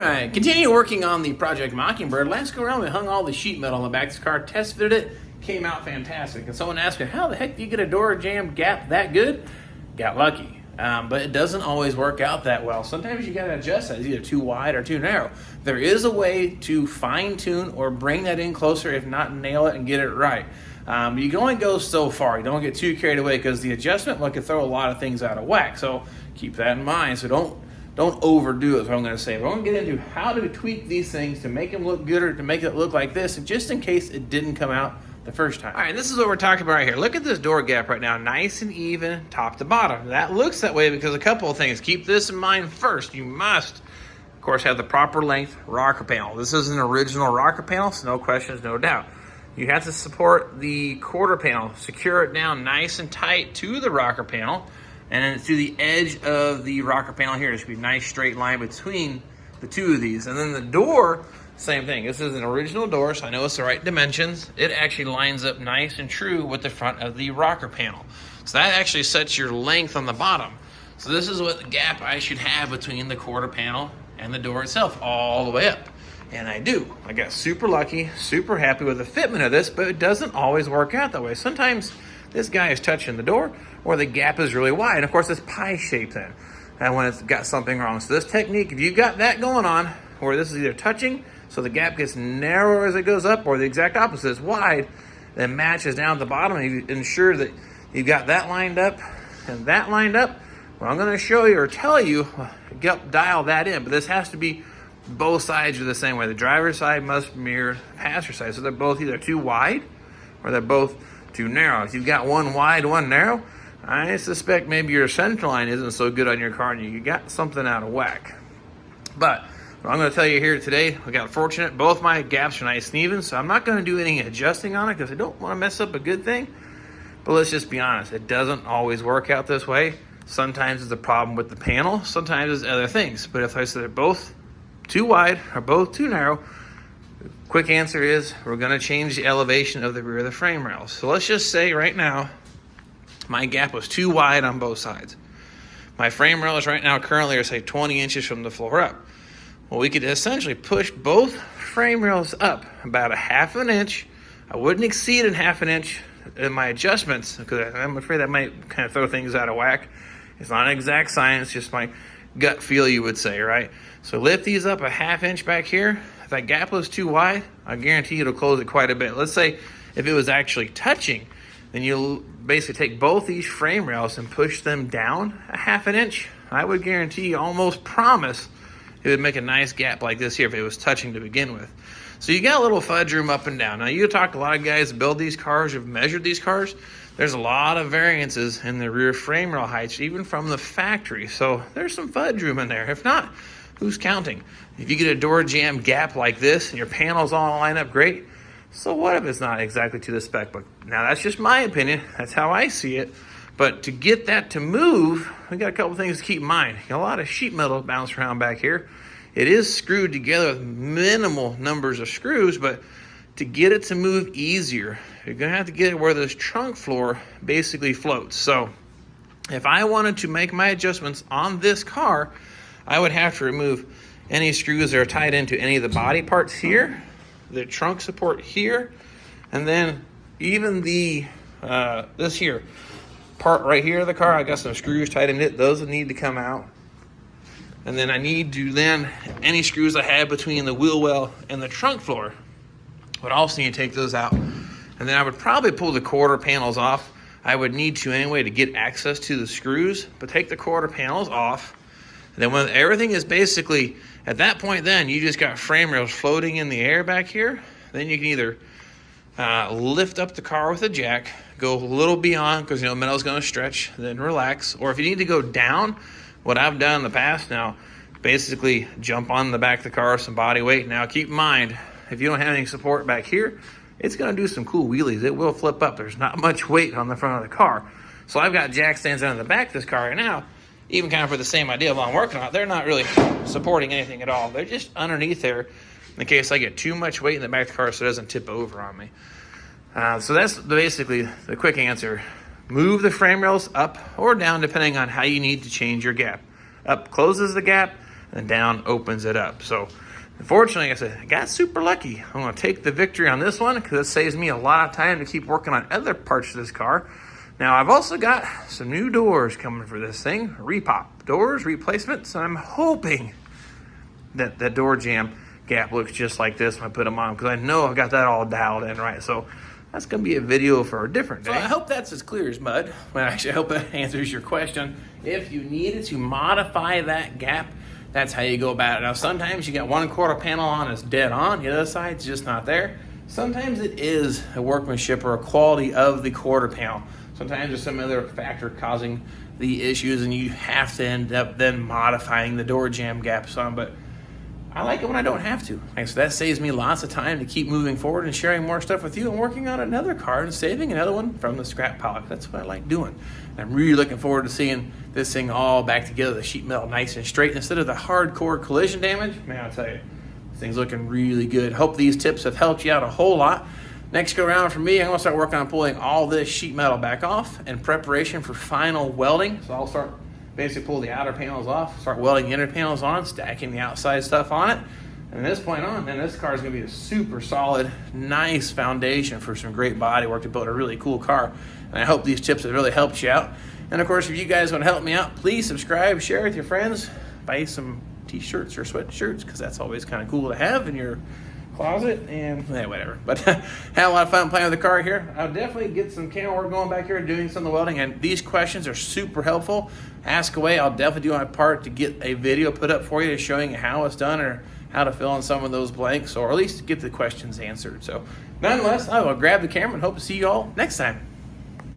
All right, continue working on the Project Mockingbird. Last go around, we hung all the sheet metal on the back of this car, test fitted it, came out fantastic. And someone asked me, how the heck do you get a door jamb gap that good? Got lucky. But it doesn't always work out that well. Sometimes you gotta adjust that. It's either too wide or too narrow. There is a way to fine tune or bring that in closer, if not nail it and get it right. You can only go so far. You don't get too carried away because the adjustment can throw a lot of things out of whack. So keep that in mind. So don't overdo it, is what I'm going to say. We're going to get into how to tweak these things to make them look good or to make it look like this, and just in case it didn't come out the first time. All right, this is what we're talking about right here. Look at this door gap right now, nice and even, top to bottom. That looks that way because a couple of things. Keep this in mind first. You must, of course, have the proper length rocker panel. This is an original rocker panel, so no questions, no doubt. You have to support the quarter panel, secure it down nice and tight to the rocker panel, and then to the edge of the rocker panel here. There should be a nice straight line between the two of these. And then the door, same thing. This is an original door, so I know it's the right dimensions. It actually lines up nice and true with the front of the rocker panel. So that actually sets your length on the bottom. So this is what the gap I should have between the quarter panel and the door itself, all the way up. And I do. I got super lucky, super happy with the fitment of this, but it doesn't always work out that way. Sometimes this guy is touching the door, or the gap is really wide. And of course, it's pie shaped then, and when it's got something wrong. So this technique, if you got that going on, where this is either touching, so the gap gets narrower as it goes up, or the exact opposite is wide, then matches down at the bottom, and you ensure that you've got that lined up and that lined up. What I'm gonna show you or tell you, dial that in, but this has to be both sides are the same way. The driver's side must mirror the passenger side, so they're both either too wide or they're both too narrow. If you've got one wide, one narrow, I suspect maybe your center line isn't so good on your car and you got something out of whack. But what I'm going to tell you here today, I got fortunate. Both my gaps are nice and even, so I'm not going to do any adjusting on it because I don't want to mess up a good thing. But let's just be honest, it doesn't always work out this way. Sometimes it's a problem with the panel, sometimes it's other things. But if I said they're both too wide or both too narrow, quick answer is we're going to change the elevation of the rear of the frame rails. So let's just say right now my gap was too wide on both sides. My frame rails right now currently are say 20 inches from the floor up. Well, we could essentially push both frame rails up about a half an inch. I wouldn't exceed a half an inch in my adjustments because I'm afraid that might kind of throw things out of whack. It's not an exact science, just my gut feel, you would say, right? So lift these up a half inch back here. If that gap was too wide, I guarantee it'll close it quite a bit. Let's say if it was actually touching, then you'll basically take both these frame rails and push them down a half an inch. I would guarantee you, almost promise, it would make a nice gap like this here if it was touching to begin with. So you got a little fudge room up and down. Now you talk to a lot of guys that build these cars, have measured these cars. There's a lot of variances in the rear frame rail heights, even from the factory. So there's some fudge room in there. If not, who's counting? If you get a door jamb gap like this and your panels all line up great, so what if it's not exactly to the spec? But now that's just my opinion. That's how I see it. But to get that to move, we got a couple things to keep in mind. You got a lot of sheet metal bounced around back here. It is screwed together with minimal numbers of screws, but to get it to move easier, you're gonna have to get it where this trunk floor basically floats. So if I wanted to make my adjustments on this car, I would have to remove any screws that are tied into any of the body parts here, the trunk support here, and then even the this here part right here of the car, I got some screws tied in it. Those would need to come out. And then I need to any screws I have between the wheel well and the trunk floor would also need to take those out. And then I would probably pull the quarter panels off. I would need to anyway to get access to the screws, but take the quarter panels off. And then when everything is basically, at that point then, you just got frame rails floating in the air back here, then you can either lift up the car with a jack, go a little beyond, because metal's gonna stretch, then relax. Or if you need to go down, what I've done in the past now, basically jump on the back of the car, some body weight. Now keep in mind, if you don't have any support back here, it's gonna do some cool wheelies. It will flip up. There's not much weight on the front of the car. So I've got jack stands on the back of this car right now, even kind of for the same idea while I'm working on it. They're not really supporting anything at all. They're just underneath there in case I get too much weight in the back of the car so it doesn't tip over on me. So that's basically the quick answer. Move the frame rails up or down depending on how you need to change your gap. Up closes the gap, and down opens it up. So unfortunately, like I said, I got super lucky. I'm going to take the victory on this one because it saves me a lot of time to keep working on other parts of this car. Now, I've also got some new doors coming for this thing, repop doors, replacements. I'm hoping that the door jamb gap looks just like this when I put them on, because I know I've got that all dialed in right. So that's going to be a video for a different day. So I hope that's as clear as mud. Well, actually, I hope that answers your question. If you needed to modify that gap, that's how you go about it. Now, sometimes you got one quarter panel on, it's dead on. The other side's just not there. Sometimes it is a workmanship or a quality of the quarter panel. Sometimes there's some other factor causing the issues, and you have to end up then modifying the door jamb gap some. But I like it when I don't have to. And so that saves me lots of time to keep moving forward and sharing more stuff with you and working on another car and saving another one from the scrap pile. That's what I like doing. And I'm really looking forward to seeing this thing all back together, the sheet metal nice and straight instead of the hardcore collision damage. Man, I'll tell you, this thing's looking really good. Hope these tips have helped you out a whole lot. Next go around for me, I'm going to start working on pulling all this sheet metal back off in preparation for final welding. So I'll start basically pull the outer panels off, start welding the inner panels on, stacking the outside stuff on it. And from this point on, then this car is going to be a super solid, nice foundation for some great body work to build a really cool car. And I hope these tips have really helped you out. And of course, if you guys want to help me out, please subscribe, share with your friends, buy some t-shirts or sweatshirts, because that's always kind of cool to have in your closet, and whatever. But had a lot of fun playing with the car here. I'll definitely get some camera work going back here, doing some of the welding, and these questions are super helpful. Ask away. I'll definitely do my part to get a video put up for you showing how it's done or how to fill in some of those blanks, or at least get the questions answered. So nonetheless, I will grab the camera and hope to see you all next time.